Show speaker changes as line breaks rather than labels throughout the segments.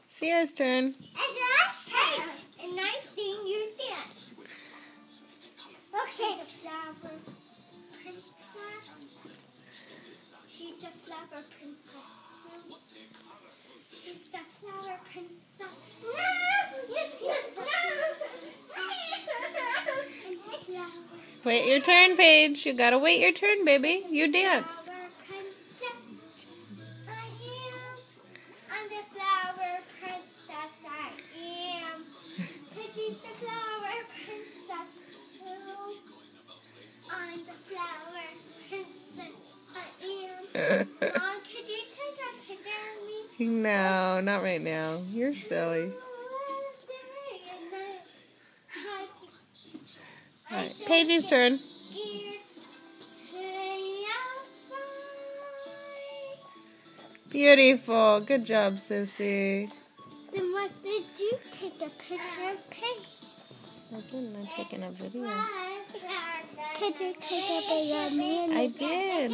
Sierra's turn.
A nice thing you did. Okay, the flower princess. She's the flower princess. She's the flower princess.
Wait your turn, Paige. You gotta wait your turn, baby. You dance.
I'm the flower princess. I am. She's the flower princess. I'm the flower princess. I am. Mom, could you take a picture of me?
No, not right now. You're silly. All right, Paige's turn. Beautiful. Good job, Sissy.
Then what did you take a picture of Paige?
I didn't. I'm taking a video.
Could you take a picture of me?
I did.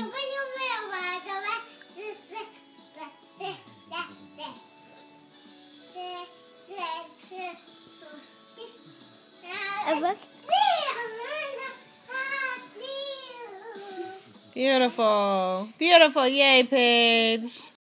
Beautiful. Beautiful. Yay, Paige.